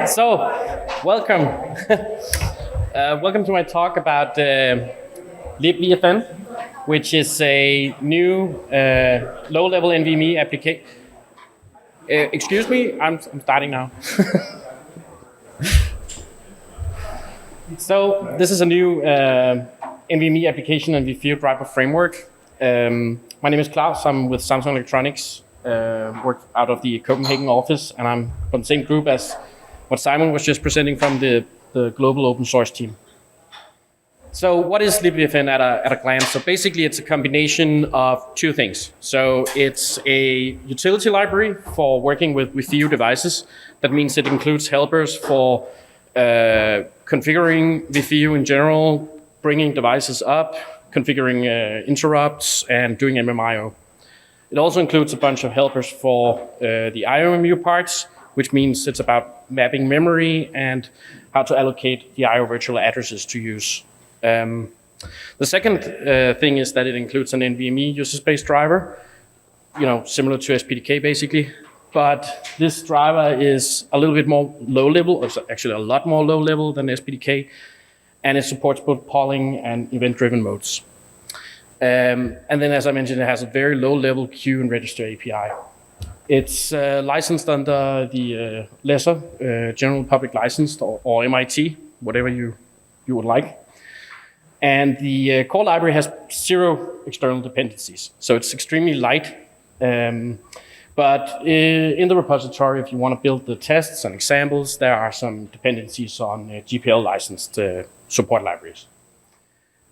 So, welcome. Welcome to my talk about Libvfn, which is a new low-level NVMe application. Excuse me, I'm starting now. So, this is a new NVMe application and VFIO driver framework. My name is Klaus. I'm with Samsung Electronics. Work out of the Copenhagen office, and I'm from the same group as what Simon was just presenting from the global open source team. So what is Libvfn at a glance? So basically it's a combination of two things. So it's a utility library for working with VFIO devices. That means it includes helpers for configuring VFIO in general, bringing devices up, configuring interrupts, and doing MMIO. It also includes a bunch of helpers for the IOMMU parts, which means it's about mapping memory and how to allocate the IO virtual addresses to use. The second thing is that it includes an NVMe user-based driver, similar to SPDK basically. But this driver is a little bit more low-level, it's actually a lot more low-level than SPDK, and it supports both polling and event-driven modes. And then, as I mentioned, it has a very low-level queue and register API. It's licensed under the lesser general public license or MIT, whatever you would like. And the core library has 0 external dependencies, so it's extremely light. But in the repository, if you want to build the tests and examples, there are some dependencies on GPL licensed support libraries.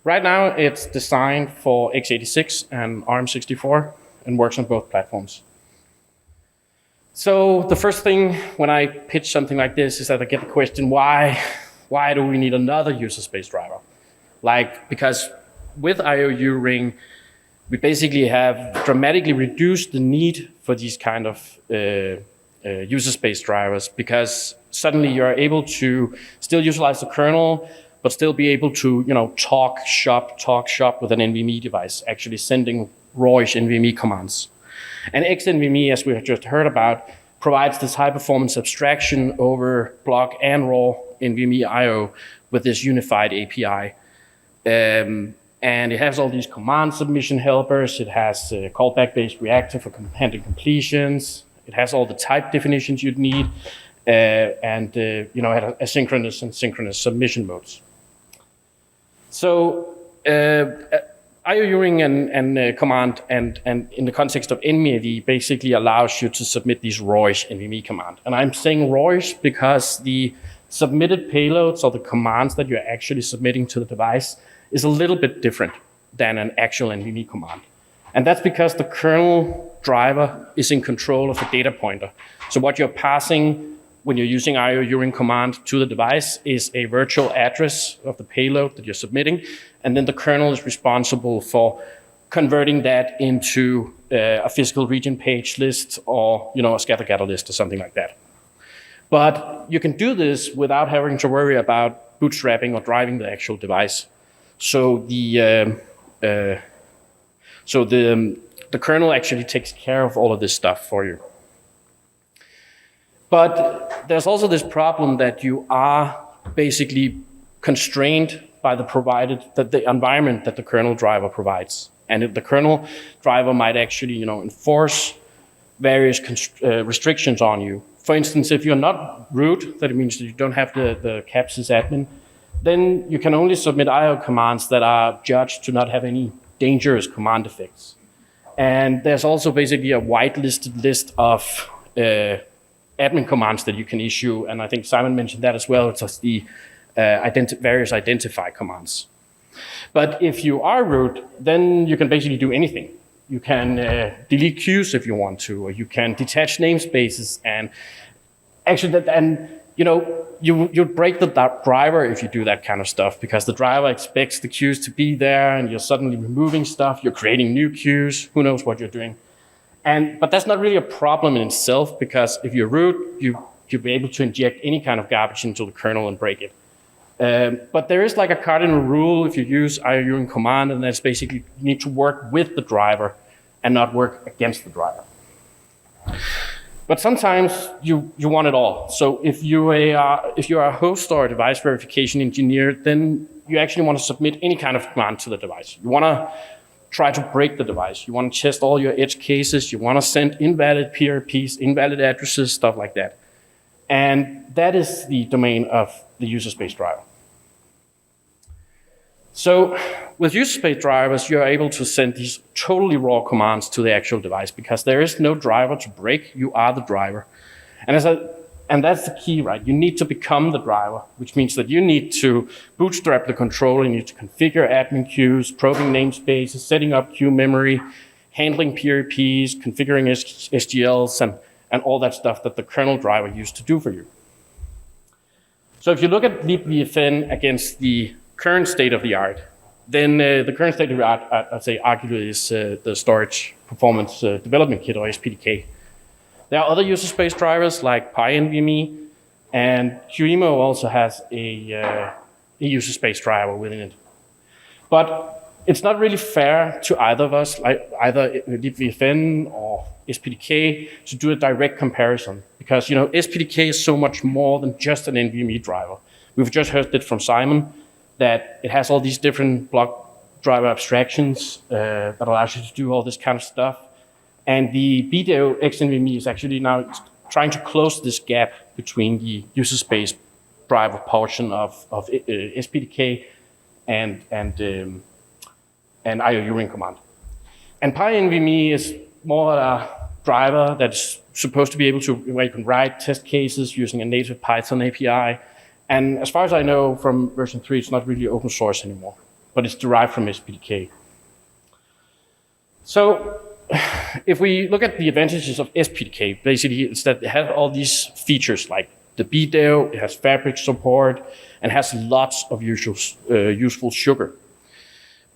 Right now, it's designed for x86 and ARM64 and works on both platforms. So the first thing when I pitch something like this is that I get the question, why do we need another user-space driver? Because with IOU ring, we basically have dramatically reduced the need for these kind of user-space drivers, because suddenly you're able to still utilize the kernel, but still be able to, talk shop with an NVMe device, actually sending rawish NVMe commands. And xNVMe, as we have just heard about, provides this high-performance abstraction over block and raw NVMe I/O with this unified API. And it has all these command submission helpers. It has a callback-based reactor for handling completions. It has all the type definitions you'd need, and asynchronous and synchronous submission modes. So IOU ring and command and in the context of NVMe basically allows you to submit these rawish NVMe command. And I'm saying rawish because the submitted payloads or the commands that you're actually submitting to the device is a little bit different than an actual NVMe command. And that's because the kernel driver is in control of the data pointer. So what you're passing when you're using IOU ring command to the device is a virtual address of the payload that you're submitting, and then the kernel is responsible for converting that into a physical region page list or a scatter-gather list or something like that. But you can do this without having to worry about bootstrapping or driving the actual device. So the kernel actually takes care of all of this stuff for you. But there's also this problem that you are basically constrained by the environment that the kernel driver provides. And the kernel driver might actually, enforce various restrictions on you. For instance, if you're not root, that means that you don't have the capsys admin, then you can only submit IO commands that are judged to not have any dangerous command effects. And there's also basically a whitelisted list of admin commands that you can issue, and I think Simon mentioned that as well. It's just the various identify commands. But if you are root, then you can basically do anything. You can delete queues if you want to, or you can detach namespaces, and actually you'd break the driver if you do that kind of stuff, because the driver expects the queues to be there, and you're suddenly removing stuff, you're creating new queues, who knows what you're doing. But that's not really a problem in itself, because if you're root, you'll be able to inject any kind of garbage into the kernel and break it. But there is like a cardinal rule if you use IOU in command, and that's basically you need to work with the driver and not work against the driver. But sometimes you want it all. So if you are a host or a device verification engineer, then you actually want to submit any kind of command to the device. You want to try to break the device. You want to test all your edge cases. You want to send invalid PRPs, invalid addresses, stuff like that. And that is the domain of the user space driver. So with user space drivers, you're able to send these totally raw commands to the actual device because there is no driver to break. You are the driver. And that's the key, right? You need to become the driver, which means that you need to bootstrap the controller. You need to configure admin queues, probing namespaces, setting up queue memory, handling PRPs, configuring SGLs, and all that stuff that the kernel driver used to do for you. So if you look at Libvfn against the current state of the art, then the current state of the art, I'd say, arguably is the storage performance development kit, or SPDK. There are other user space drivers like PCIe-NVMe, and QEMU also has a user space driver within it. But it's not really fair to either of us, like either Libvfn or SPDK, to do a direct comparison, because SPDK is so much more than just an NVMe driver. We've just heard it from Simon that it has all these different block driver abstractions that allows you to do all this kind of stuff. And the BDO xNVMe is actually now trying to close this gap between the user space driver portion of SPDK and IOMMU command. And PCIe-NVMe is more a driver that's supposed to be able to, where you can write test cases using a native Python API. And as far as I know from version 3, it's not really open source anymore, but it's derived from SPDK. So if we look at the advantages of SPDK, basically it's that it has all these features like the BDO, it has fabric support, and has lots of useful sugar.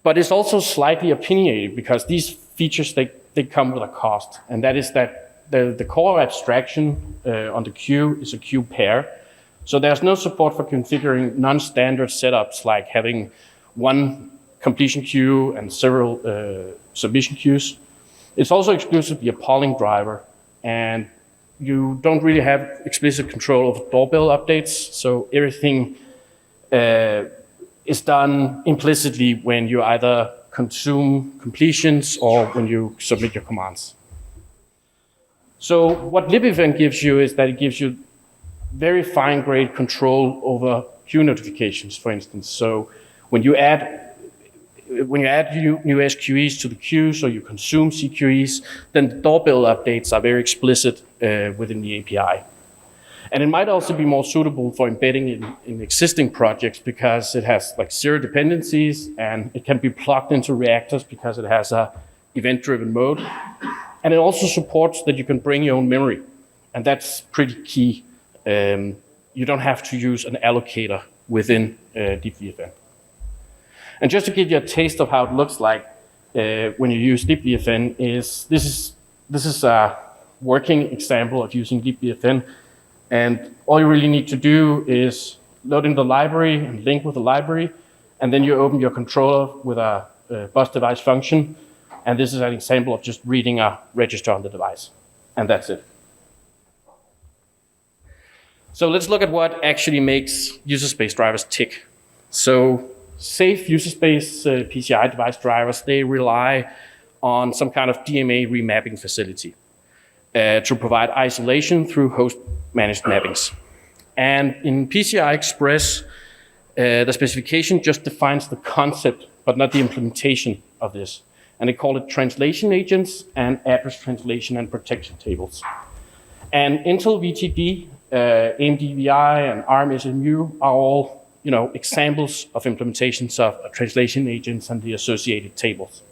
But it's also slightly opinionated because these features, they come with a cost. And that is that the core abstraction on the queue is a queue pair. So there's no support for configuring non-standard setups like having one completion queue and several submission queues. It's also exclusively a polling driver, and you don't really have explicit control of doorbell updates. So everything is done implicitly when you either consume completions or when you submit your commands. So what Libvfn gives you is that it gives you very fine-grained control over queue notifications, for instance. So when you add new SQEs to the queue, so you consume CQEs, then the doorbell updates are very explicit within the API. And it might also be more suitable for embedding in existing projects because it has like zero dependencies and it can be plugged into reactors because it has a event-driven mode. And it also supports that you can bring your own memory. And that's pretty key. You don't have to use an allocator within Libvfn. And just to give you a taste of how it looks like when you use Libvfn, this is a working example of using Libvfn. And all you really need to do is load in the library and link with the library, and then you open your controller with a bus device function. And this is an example of just reading a register on the device. And that's it. So let's look at what actually makes user space drivers tick. So safe user space PCI device drivers, they rely on some kind of DMA remapping facility to provide isolation through host managed mappings. And in PCI Express, the specification just defines the concept, but not the implementation of this. And they call it translation agents and address translation and protection tables. And Intel VTD, AMD VI, and ARM SMU are all examples of implementations of translation agents and the associated tables.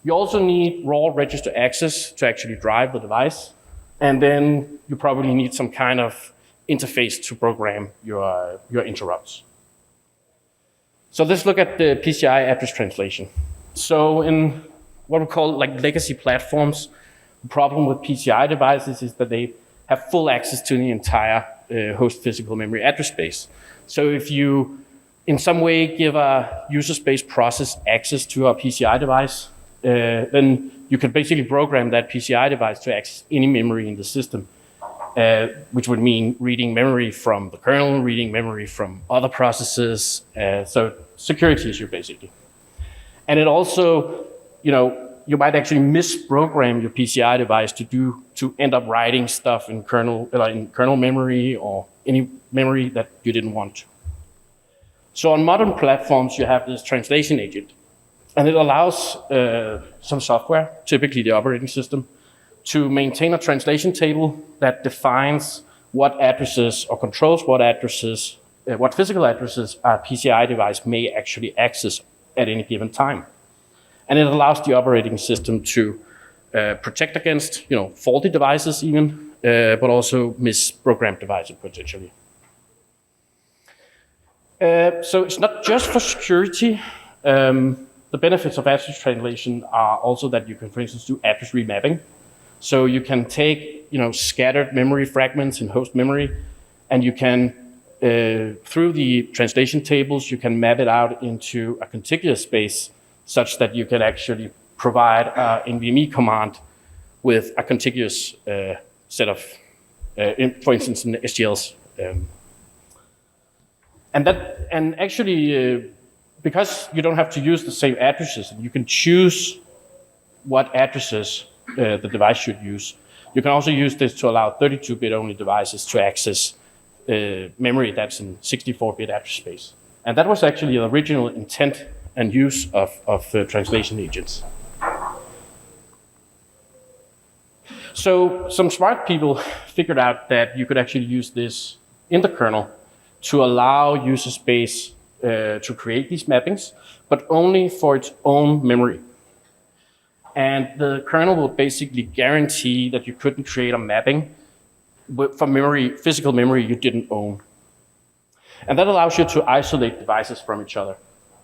You also need raw register access to actually drive the device. And then you probably need some kind of interface to program your interrupts. So let's look at the PCI address translation. So in what we call like legacy platforms, the problem with PCI devices is that they have full access to the entire host physical memory address space. So if you in some way give a user space process access to a PCI device, then you can basically program that PCI device to access any memory in the system, which would mean reading memory from the kernel, reading memory from other processes. So security issue, basically. And it also, you might actually misprogram your PCI device to end up writing stuff in kernel memory or any memory that you didn't want to. So on modern platforms, you have this translation agent, and it allows some software, typically the operating system, to maintain a translation table that defines what addresses or controls what addresses, what physical addresses a PCI device may actually access at any given time. And it allows the operating system to protect against, faulty devices even, but also misprogrammed devices potentially. So it's not just for security. The benefits of address translation are also that you can, for instance, do address remapping. So you can take, scattered memory fragments in host memory, and you can, through the translation tables, you can map it out into a contiguous space such that you can actually provide an NVMe command with a contiguous set of, for instance, in SGLs. And actually, because you don't have to use the same addresses, you can choose what addresses the device should use. You can also use this to allow 32-bit only devices to access memory that's in 64-bit address space. And that was actually the original intent and use of translation agents. So some smart people figured out that you could actually use this in the kernel to allow user space to create these mappings, but only for its own memory. And the kernel will basically guarantee that you couldn't create a mapping for memory, physical memory you didn't own. And that allows you to isolate devices from each other.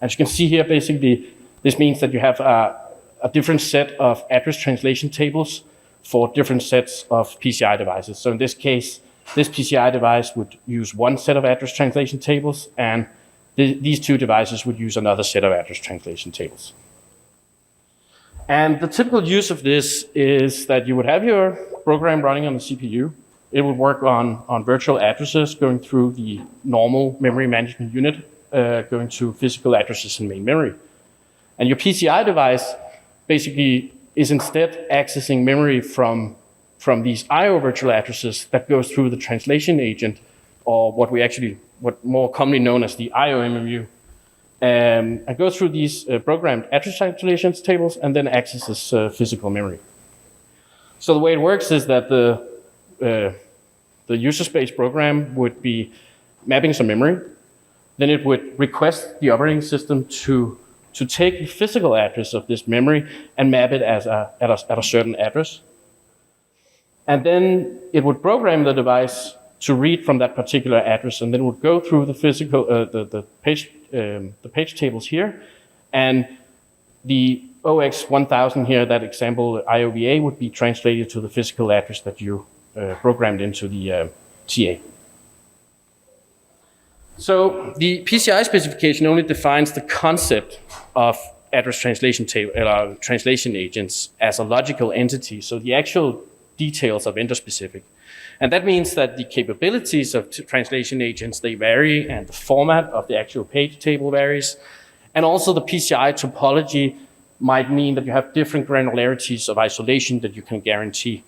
As you can see here, basically, this means that you have a different set of address translation tables for different sets of PCI devices. So in this case, this PCI device would use one set of address translation tables, and these two devices would use another set of address translation tables. And the typical use of this is that you would have your program running on the CPU. It would work on virtual addresses going through the normal memory management unit, going to physical addresses in main memory. And your PCI device basically is instead accessing memory from these IO virtual addresses that goes through the translation agent, or what more commonly known as the IOMMU, and goes through these programmed address translations tables and then accesses physical memory. So the way it works is that the user space program would be mapping some memory. Then it would request the operating system to take the physical address of this memory and map it at a certain address. And then it would program the device to read from that particular address, and then it would go through the physical the page tables here, and the OX1000 here, that example IOVA, would be translated to the physical address that you programmed into the TA. So the PCI specification only defines the concept of address translation translation agents as a logical entity. So the actual details are vendor specific. And that means that the capabilities of translation agents, they vary, and the format of the actual page table varies. And also the PCI topology might mean that you have different granularities of isolation that you can guarantee.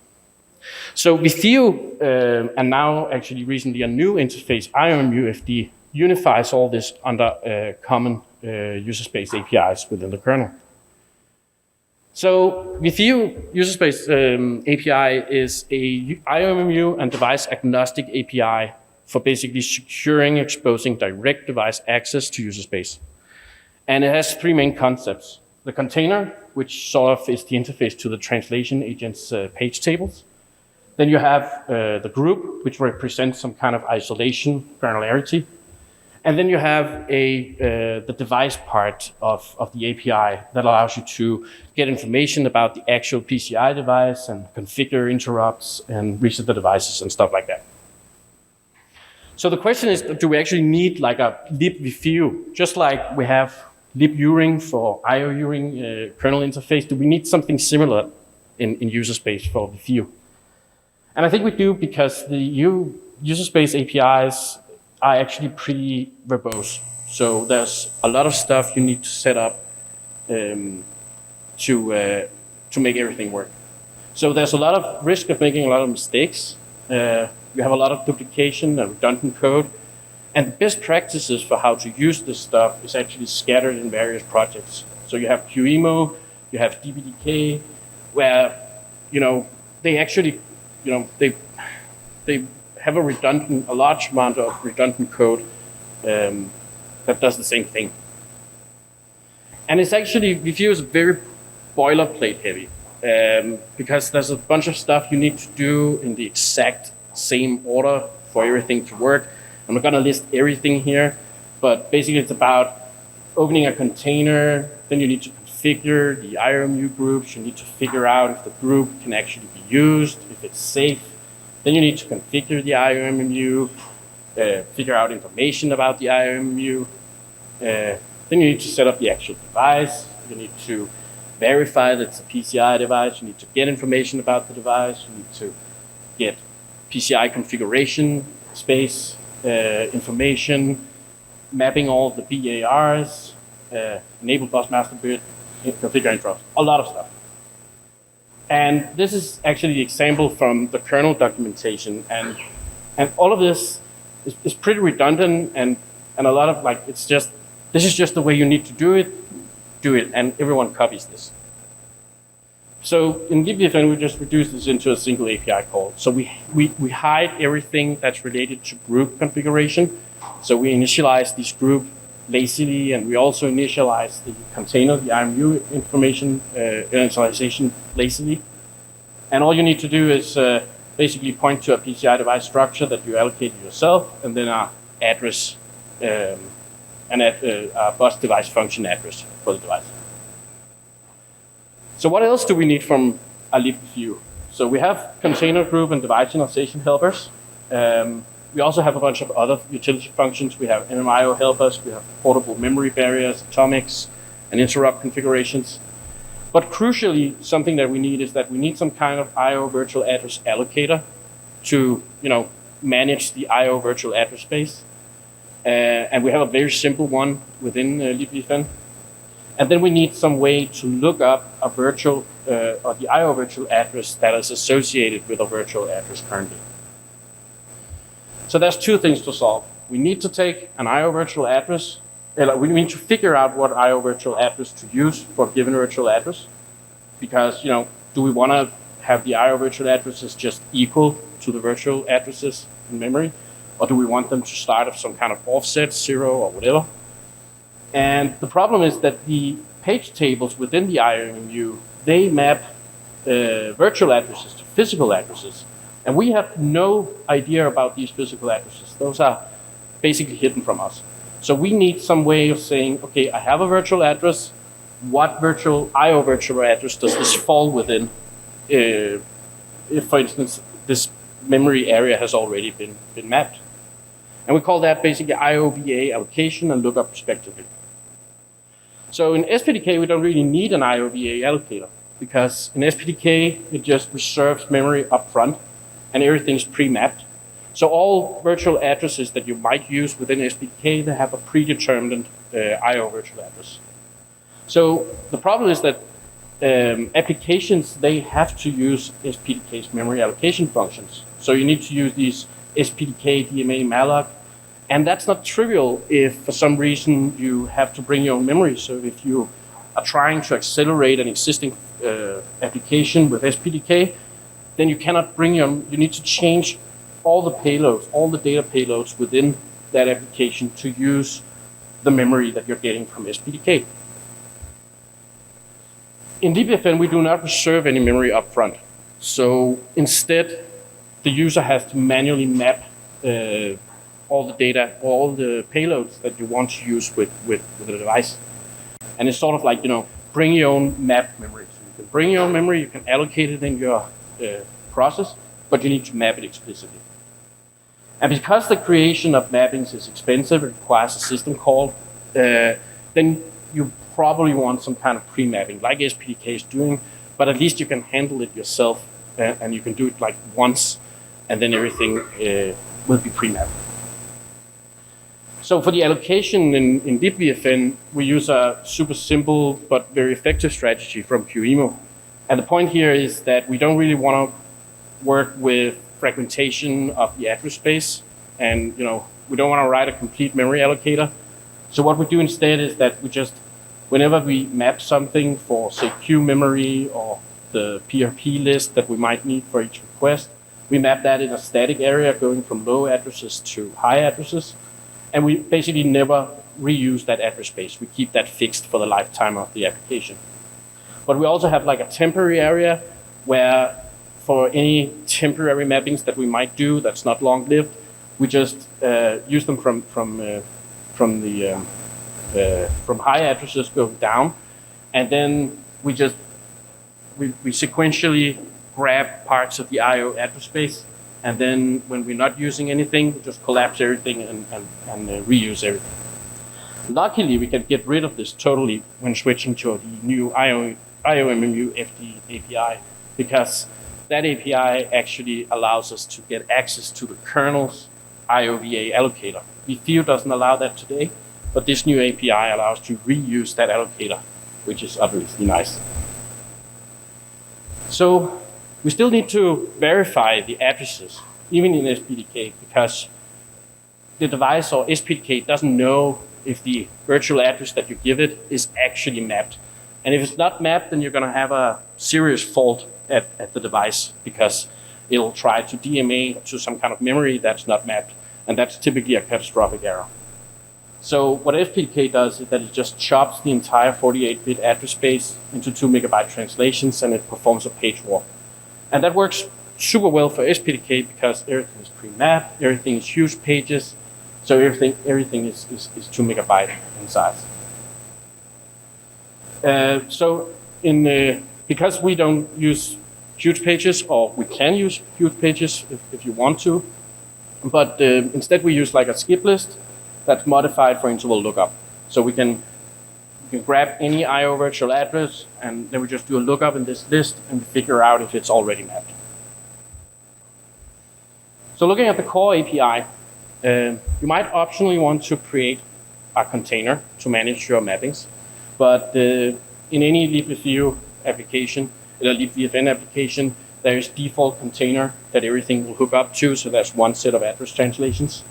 So VFIO, and now actually recently a new interface, IOMMU unifies all this under common user space APIs within the kernel. So VFIO user space API is a IOMMU and device agnostic API for basically securing, exposing direct device access to user space. And it has three main concepts. The container, which sort of is the interface to the translation agent's page tables. Then you have the group, which represents some kind of isolation granularity. And then you have the device part of the API that allows you to get information about the actual PCI device and configure interrupts and reset the devices and stuff like that. So the question is, do we actually need like a Libvfn, just like we have Libvfn for IOMMU kernel interface? Do we need something similar in user space for VFIO? And I think we do, because the user space APIs are actually pretty verbose. So there's a lot of stuff you need to set up to make everything work. So there's a lot of risk of making a lot of mistakes. You have a lot of duplication and redundant code. And the best practices for how to use this stuff is actually scattered in various projects. So you have QEMU, you have SPDK, where, they actually, they have a large amount of redundant code that does the same thing. And it's actually, VFIO is very boilerplate heavy, because there's a bunch of stuff you need to do in the exact same order for everything to work. I'm not gonna list everything here, but basically it's about opening a container, then you need to configure the IOMMU groups, you need to figure out if the group can actually be used, if it's safe. Then you need to configure the IOMMU, figure out information about the IOMMU. Then you need to set up the actual device. You need to verify that it's a PCI device. You need to get information about the device. You need to get PCI configuration space information, mapping all the BARs, enable bus master bit, configure interrupts, a lot of stuff. And this is actually the example from the kernel documentation. And all of this is pretty redundant, and a lot of this is just the way you need to do it, and everyone copies this. So in Libvfn, we just reduce this into a single API call. So we hide everything that's related to group configuration. So we initialize this group lazily, and we also initialize the container, the IOMMU information initialization lazily. And all you need to do is basically point to a PCI device structure that you allocated yourself, and then our address, a bus device function address for the device. So what else do we need from a Libvfn? So we have container group and device initialization helpers. We also have a bunch of other utility functions. We have MMIO helpers, we have portable memory barriers, atomics, and interrupt configurations. But crucially, something that we need is that we need some kind of IO virtual address allocator to manage the IO virtual address space. And we have a very simple one within Libvfn. And then we need some way to look up a virtual, or the IO virtual address that is associated with a virtual address currently. So there's two things to solve. We need to take an IO virtual address, we need to figure out what IO virtual address to use for a given virtual address. Because, do we want to have the IO virtual addresses just equal to the virtual addresses in memory? Or do we want them to start at some kind of offset, 0 or whatever? And the problem is that the page tables within the IOMMU, they map virtual addresses to physical addresses. And we have no idea about these physical addresses. Those are basically hidden from us. So we need some way of saying, okay, I have a virtual address. What IO virtual address does this fall within? If, for instance, this memory area has already been mapped. And we call that basically IOVA allocation and lookup respectively. So in SPDK, we don't really need an IOVA allocator, because in SPDK, it just reserves memory up front and everything's pre-mapped. So all virtual addresses that you might use within SPDK, they have a predetermined IO virtual address. So the problem is that applications, they have to use SPDK's memory allocation functions. So you need to use these SPDK DMA malloc. And that's not trivial if for some reason you have to bring your own memory. So if you are trying to accelerate an existing application with SPDK, then you cannot you need to change all the payloads, all the data payloads within that application to use the memory that you're getting from SPDK. In Libvfn, we do not reserve any memory up front. So instead, the user has to manually map all the data, all the payloads that you want to use with the device. And it's sort of like, bring your own map memory. So you can bring your own memory, you can allocate it in your process, but you need to map it explicitly. And because the creation of mappings is expensive, it requires a system call, then you probably want some kind of pre-mapping, like SPDK is doing, but at least you can handle it yourself, and you can do it like once, and then everything will be pre-mapped. So for the allocation in Libvfn, we use a super simple but very effective strategy from QEMU. And the point here is that we don't really want to work with fragmentation of the address space, and we don't want to write a complete memory allocator. So what we do instead is that we just, whenever we map something for, say, queue memory or the PRP list that we might need for each request, we map that in a static area going from low addresses to high addresses. And we basically never reuse that address space. We keep that fixed for the lifetime of the application. But we also have like a temporary area where for any temporary mappings that we might do that's not long-lived, we just use them from high addresses go down, and then we sequentially grab parts of the IO address space, and then when we're not using anything, we just collapse everything and reuse everything. Luckily, we can get rid of this totally when switching to the new IOMMU FD API, because that API actually allows us to get access to the kernel's IOVA allocator. VFIO doesn't allow that today, but this new API allows to reuse that allocator, which is obviously nice. So we still need to verify the addresses, even in SPDK, because the device or SPDK doesn't know if the virtual address that you give it is actually mapped. And if it's not mapped, then you're going to have a serious fault at the device, because it'll try to DMA to some kind of memory that's not mapped, and that's typically a catastrophic error. So what SPDK does is that it just chops the entire 48-bit address space into 2 megabyte translations, and it performs a page warp. And that works super well for SPDK because everything is pre-mapped, everything is huge pages, so everything is 2 megabyte in size. Because we don't use huge pages, or we can use huge pages if you want to, but instead we use like a skip list that's modified for interval lookup. So we can grab any IO virtual address, and then we just do a lookup in this list and figure out if it's already mapped. So looking at the core API, you might optionally want to create a container to manage your mappings, but in any Libvfn application, there is default container that everything will hook up to, so that's one set of address translations.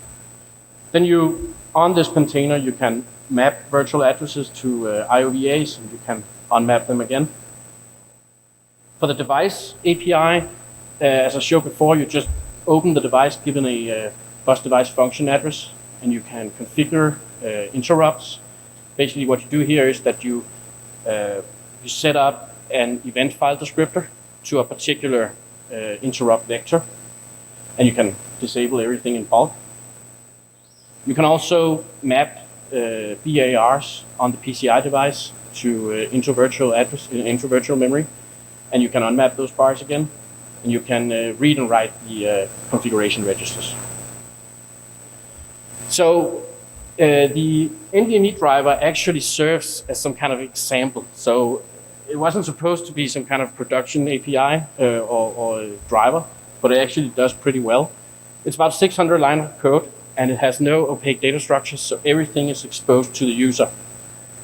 Then on this container, you can map virtual addresses to IOVAs, and you can unmap them again. For the device API, as I showed before, you just open the device given a bus device function address, and you can configure interrupts. Basically, what you do here is that you set up an event file descriptor to a particular interrupt vector, and you can disable everything in bulk. You can also map BARs on the PCI device to intra-virtual memory, and you can unmap those bars again, and you can read and write the configuration registers. So the NVMe driver actually serves as some kind of example. So it wasn't supposed to be some kind of production API or a driver, but it actually does pretty well. It's about 600 lines of code, and it has no opaque data structures, so everything is exposed to the user.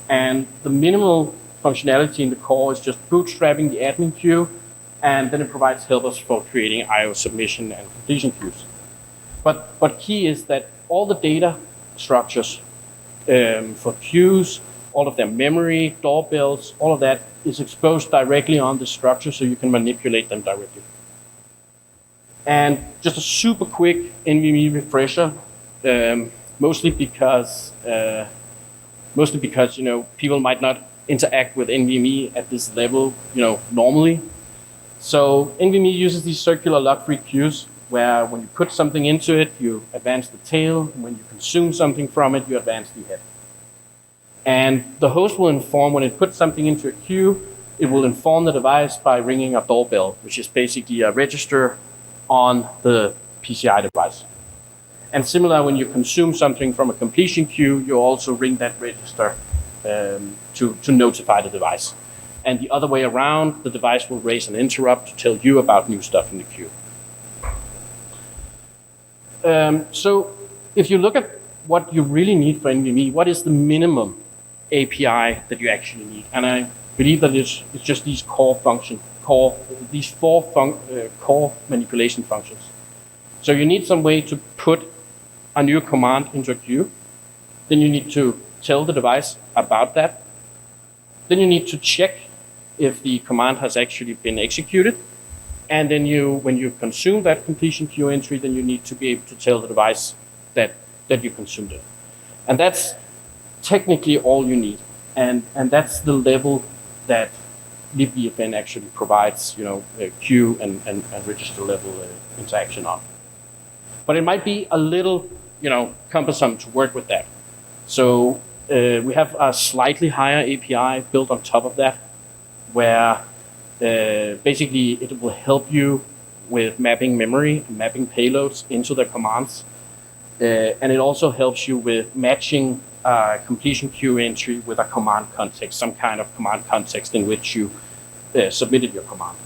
And the minimal functionality in the core is just bootstrapping the admin queue, and then it provides helpers for creating IO submission and completion queues. But key is that all the data structures for queues, all of their memory, doorbells, all of that is exposed directly on the structure, so you can manipulate them directly. And just a super quick NVMe refresher, mostly because people might not interact with NVMe at this level, normally. So NVMe uses these circular lock-free queues, where when you put something into it, you advance the tail, and when you consume something from it, you advance the head. And the host will inform, when it puts something into a queue, it will inform the device by ringing a doorbell, which is basically a register on the PCI device. And similar, when you consume something from a completion queue, you also ring that register to notify the device. And the other way around, the device will raise an interrupt to tell you about new stuff in the queue. So if you look at what you really need for NVMe, what is the minimum API that you actually need? And I believe that it's just these these four core manipulation functions. So you need some way to put a new command into a queue. Then you need to tell the device about that. Then you need to check if the command has actually been executed. And then when you consume that completion queue entry, then you need to be able to tell the device that you consumed it. And that's technically all you need. And that's the level that Libvfn actually provides, a queue and register level interaction on. But it might be a little, cumbersome to work with that. So we have a slightly higher API built on top of that, where basically it will help you with mapping memory and mapping payloads into the commands. And it also helps you with matching completion queue entry with a command context, some kind of command context in which you submitted your command.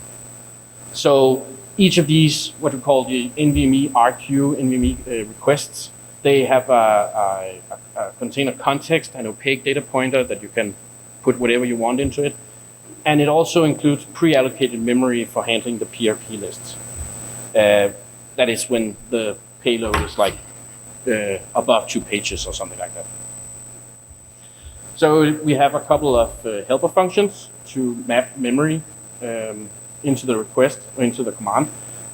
So each of these, what we call the NVMe RQ, NVMe requests, they have contain a context and opaque data pointer that you can put whatever you want into it. And it also includes pre-allocated memory for handling the PRP lists. That is when the payload is like above 2 pages or something like that. So we have a couple of helper functions to map memory into the request or into the command.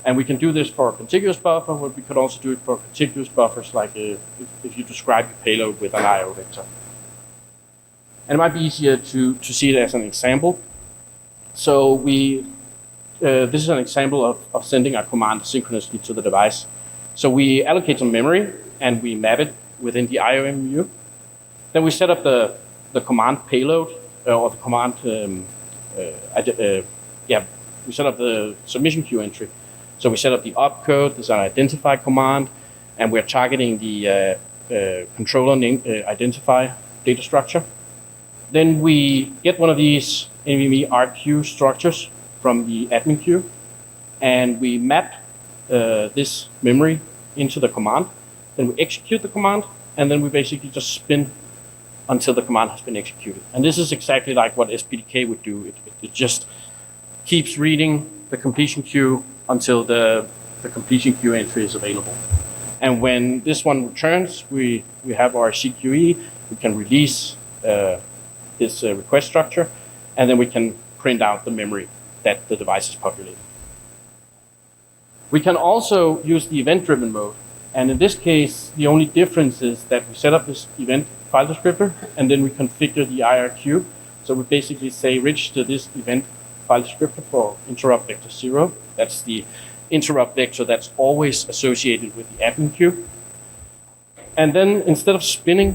And we can do this for a contiguous buffer, but we could also do it for contiguous buffers, like if you describe the payload with an IO vector. And it might be easier to see it as an example. So this is an example of sending a command synchronously to the device. So we allocate some memory and we map it within the IOMMU. Then we set up the command payload or the command, we set up the submission queue entry. So we set up the opcode, this is an identify command, and we're targeting the controller name identify data structure. Then we get one of these NVMe RQ structures from the admin queue, and we map this memory into the command. Then we execute the command, and then we basically just spin until the command has been executed. And this is exactly like what SPDK would do. It just keeps reading the completion queue until the completion queue entry is available. And when this one returns, we have our CQE, we can release this request structure, and then we can print out the memory that the device is populating. We can also use the event-driven mode. And in this case, the only difference is that we set up this event file descriptor, and then we configure the IRQ. So we basically say register this event file descriptor for interrupt vector 0. That's the interrupt vector that's always associated with the admin queue. And then instead of spinning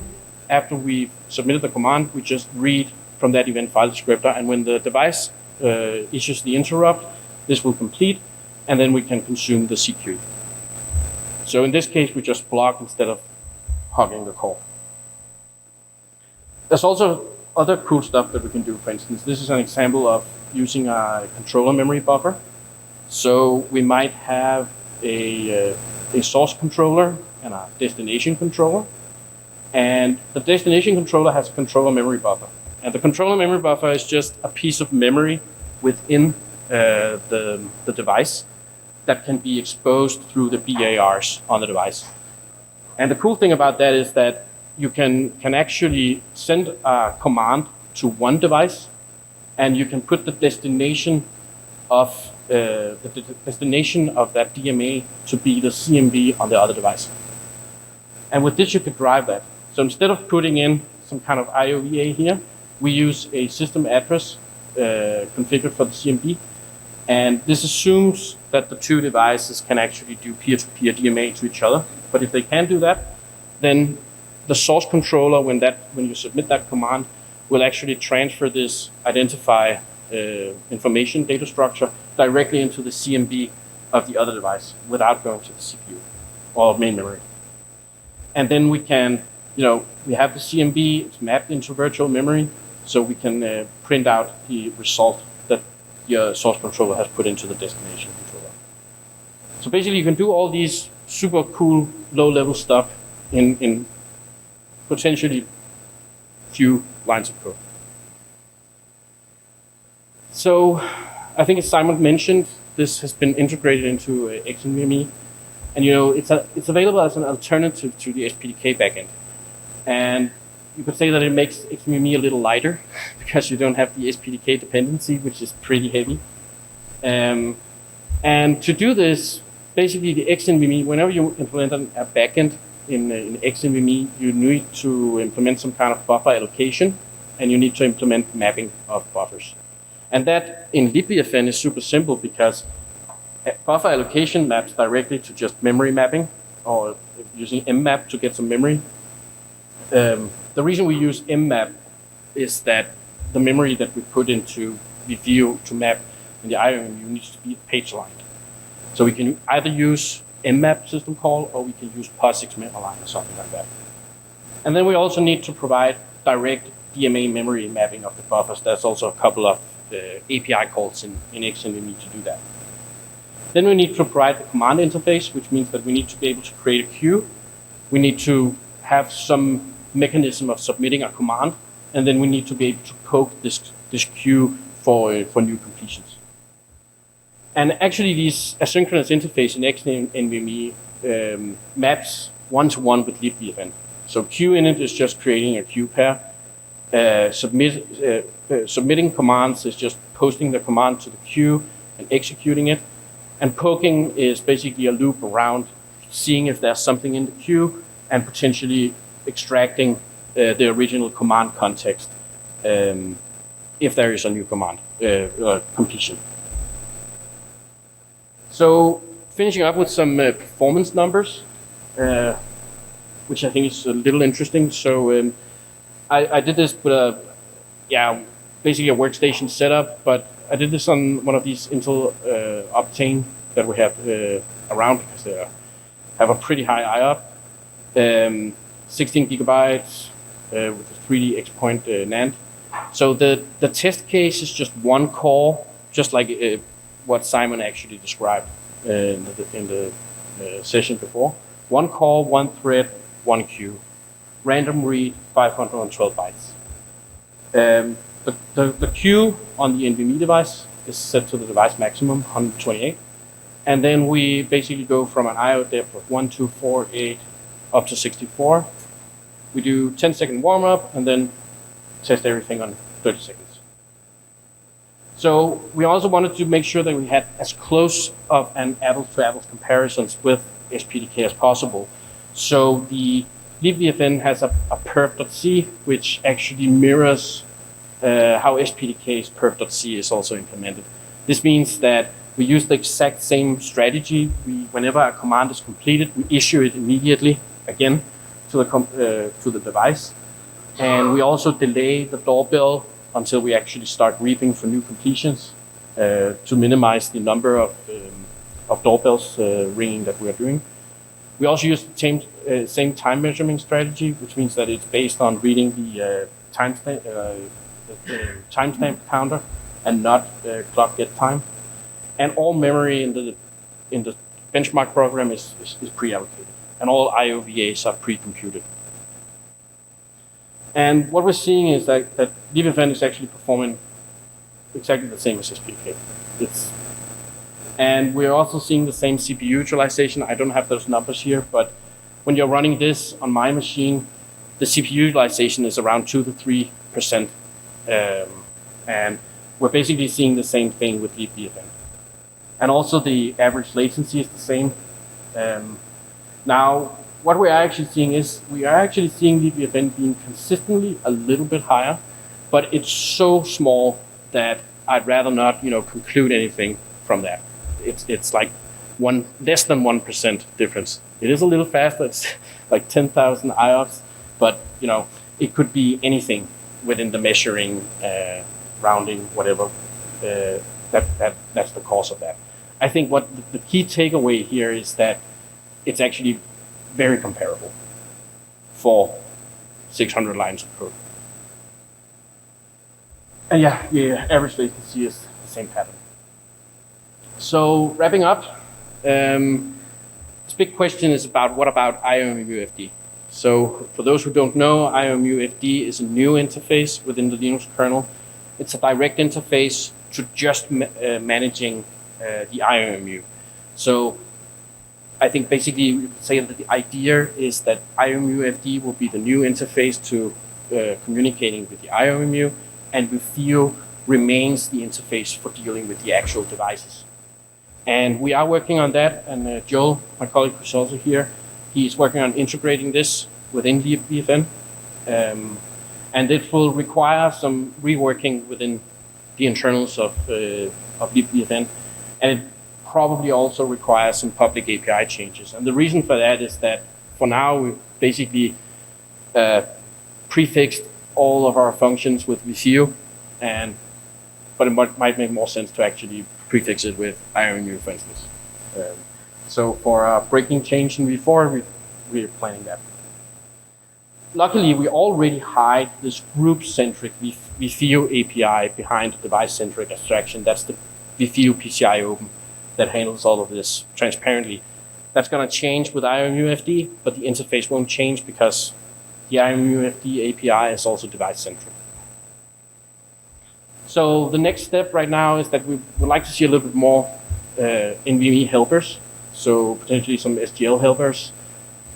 after we submitted the command, we just read from that event file descriptor. And when the device issues the interrupt, this will complete, and then we can consume the CQ. So in this case, we just block instead of hogging the call. There's also other cool stuff that we can do. For instance, this is an example of using a controller memory buffer. So we might have a source controller and a destination controller. And the destination controller has a controller memory buffer. And the controller memory buffer is just a piece of memory within the device that can be exposed through the BARs on the device. And the cool thing about that is that you can actually send a command to one device, and you can put the destination of that DMA to be the CMB on the other device. And with this, you can drive that. So instead of putting in some kind of IOVA here, we use a system address configured for the CMB. And this assumes that the two devices can actually do peer-to-peer DMA to each other. But if they can't do that, then the source controller, when you submit that command, will actually transfer this identify information data structure directly into the CMB of the other device without going to the CPU or main memory. And then we can, we have the CMB, it's mapped into virtual memory. so we can print out the result that your source controller has put into the destination controller. So basically you can do all these super cool low-level stuff in potentially few lines of code. So I think, as Simon mentioned, this has been integrated into xNVMe, and it's available as an alternative to the SPDK backend. And you could say that it makes xNVMe a little lighter because you don't have the SPDK dependency, which is pretty heavy. And to do this, basically the xNVMe, whenever you implement a backend in xNVMe, you need to implement some kind of buffer allocation, and you need to implement mapping of buffers. And that in Libvfn is super simple because buffer allocation maps directly to just memory mapping, or using mmap to get some memory. The reason we use mmap is that the memory that we put into VFIO to map in the IOMMU needs to be page aligned. So we can either use mmap system call, or we can use POSIX align or something like that. And then we also need to provide direct DMA memory mapping of the buffers. There's also a couple of API calls in xNVMe to do that. Then we need to provide the command interface, which means that we need to be able to create a queue. We need to have some mechanism of submitting a command, and then we need to be able to poke this queue for new completions. And actually, this asynchronous interface in xNVMe maps one-to-one with Libvfn. So queueinit is just creating a queue pair. Submitting commands is just posting the command to the queue and executing it. And poking is basically a loop around seeing if there's something in the queue and potentially extracting the original command context if there is a new command completion. So finishing up with some performance numbers, which I think is a little interesting. So I did this with basically a workstation setup, but I did this on one of these Intel Optane that we have around because they have a pretty high IOP, 16 gigabytes with a 3D X-point NAND. So the test case is just one core, just like what Simon actually described in the session before. One core, one thread, one queue. Random read, 512 bytes. The queue on the NVMe device is set to the device maximum, 128. And then we basically go from an IO depth of 1, 2, 4, 8 up to 64. We do 10-second warm-up and then test everything on 30 seconds. So we also wanted to make sure that we had as close of an apples-to-apples comparisons with SPDK as possible. So the Libvfn has a perf.c, which actually mirrors how SPDK's perf.c is also implemented. This means that we use the exact same strategy. Whenever a command is completed, we issue it immediately again to the device. And we also delay the doorbell until we actually start reaping for new completions to minimize the number of doorbells ringing that we are doing. We also use the same time measurement strategy, which means that it's based on reading the timestamp counter and not clock get time. And all memory in the benchmark program is pre-allocated, and all IOVAs are pre-computed. And what we're seeing is that Libvfn is actually performing exactly the same as SPDK. And we're also seeing the same CPU utilization. I don't have those numbers here, but when you're running this on my machine, the CPU utilization is around 2 to 3%. And we're basically seeing the same thing with Libvfn. And also the average latency is the same. Now, what we are actually seeing is Libvfn being consistently a little bit higher, but it's so small that I'd rather not, conclude anything from that. It's like less than 1% difference. It is a little faster. It's like 10,000 IOPS, but it could be anything within the measuring, rounding, whatever. That's the cause of that. I think what the key takeaway here is that it's actually very comparable for 600 lines of code. And yeah, average latency is the same pattern. So wrapping up, this big question is about what about IOMMU FD? So for those who don't know, IOMMU FD is a new interface within the Linux kernel. It's a direct interface to just managing the IOMMU. So I think basically you could say that the idea is that IOMMU FD will be the new interface to communicating with the IOMMU, and VFIO remains the interface for dealing with the actual devices. And we are working on that, and Joel, my colleague who's also here, he's working on integrating this within Libvfn. And it will require some reworking within the internals of Libvfn. And it probably also requires some public API changes. And the reason for that is that for now, we've basically prefixed all of our functions with VFIO, but it might make more sense to actually prefix it with IOMMU, for instance. So for a breaking change in V4, we're planning that. Luckily, we already hide this group-centric VFIO API behind the device-centric abstraction. That's the VFIO PCIe Open that handles all of this transparently. That's going to change with IOMMU FD, but the interface won't change because the IOMMU FD API is also device-centric. So the next step right now is that we would like to see a little bit more NVMe helpers, so potentially some SGL helpers.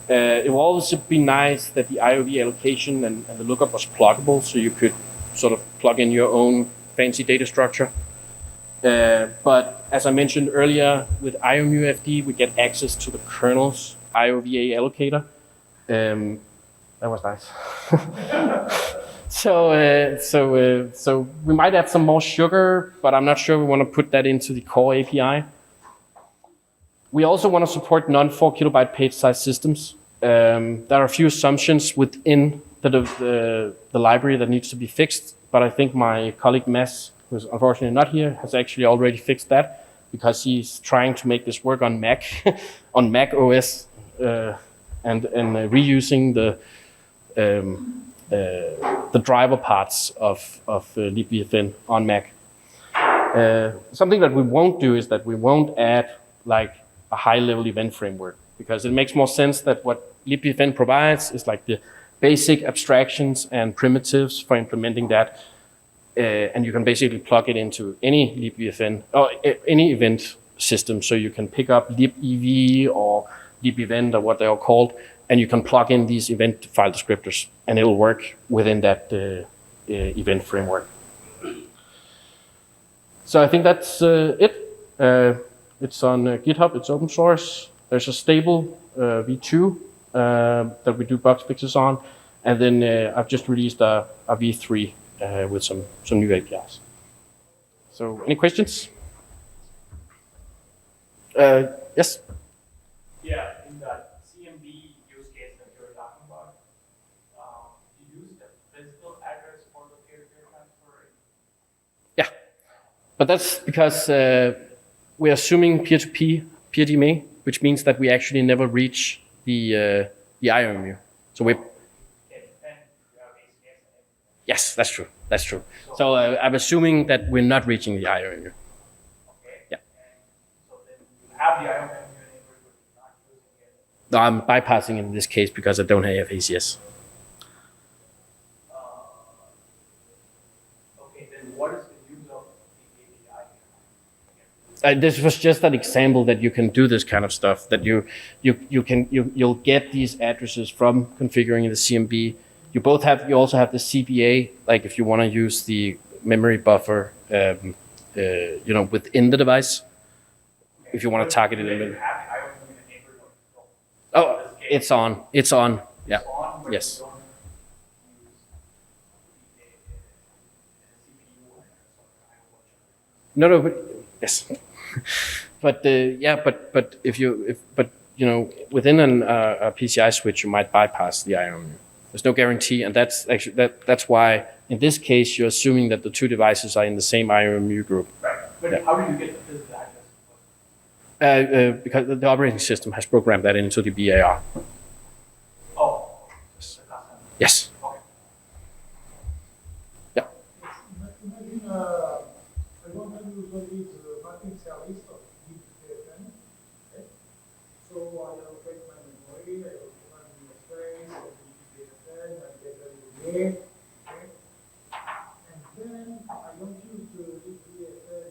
It will also be nice that the IOV allocation and the lookup was pluggable, so you could sort of plug in your own fancy data structure. But as I mentioned earlier, with IOMMU FD, we get access to the kernel's IOVA allocator. That was nice. So we might add some more sugar, but I'm not sure we want to put that into the core API. We also want to support non-4 kilobyte page size systems. There are a few assumptions within the library that needs to be fixed, but I think my colleague Mads, who's unfortunately not here, has actually already fixed that because he's trying to make this work on Mac, on Mac OS, and reusing the driver parts of Libvfn on Mac. Something that we won't do is that we won't add like a high-level event framework, because it makes more sense that what Libvfn provides is like the basic abstractions and primitives for implementing that, and you can basically plug it into any Libvfn or any event system. So you can pick up libev or libevent or what they are called, and you can plug in these event file descriptors, and it'll work within that event framework. So I think that's it. It's on GitHub, it's open source. There's a stable V2 that we do bug fixes on. And then I've just released a V3 with some new APIs. So any questions? Yes? Yeah, in that CMB use case that you were talking about, you use the physical address for the peer-to-peer transfer? Yeah, but that's because we're assuming peer-to-peer PRDMA, which means that we actually never reach the IOMMU. So we. Yes, that's true. That's true. So I'm assuming that we're not reaching the IOMMU. Okay. Yeah. And so then you have the IOMMU enabled, but you're not using it. No, I'm bypassing in this case because I don't have ACS. Okay, then what is the use of the API? This was just an example that you can do this kind of stuff. That you'll get these addresses from configuring the CMB. You also have the CBA, like if you want to use the memory buffer, within the device. If you want to target it in. Oh, it's on. It's on. Yeah. Yes. No, but yes. But within a PCI switch, you might bypass the IOMMU. There's no guarantee, and that's why in this case you're assuming that the two devices are in the same IOMMU group. Right. But how do you get the physical address? Because the operating system has programmed that into the BAR. Oh. Yes. Okay. Yeah. list of Libvfn. Okay? So I allocate my memory, I allocate my space, I Libvfn, I get a UA. Okay? And then I don't use the Libvfn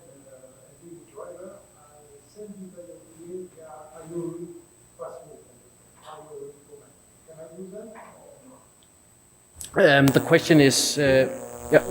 NVMe driver. I send you the UA via IOMMU password. IOMMU command. Can I do that or not? The question is, yeah.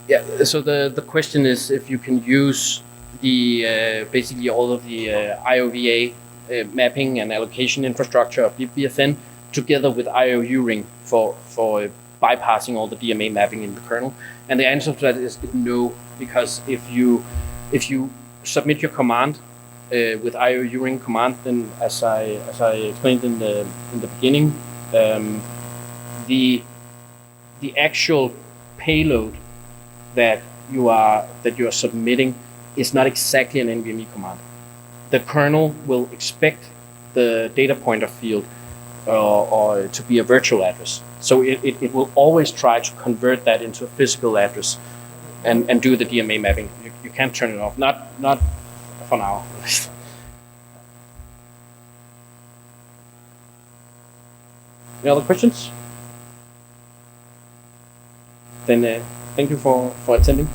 Yeah, so the question is if you can use the basically all of the IOVA mapping and allocation infrastructure of Libvfn together with IOU-ring for bypassing all the DMA mapping in the kernel. And the answer to that is no, because if you submit your command with IOU-ring command, then as I explained in the beginning, the actual payload that you are submitting is not exactly an NVMe command. The kernel will expect the data pointer field or to be a virtual address. So it will always try to convert that into a physical address and do the DMA mapping. You can't turn it off, not for now. Any other questions? Then thank you for attending.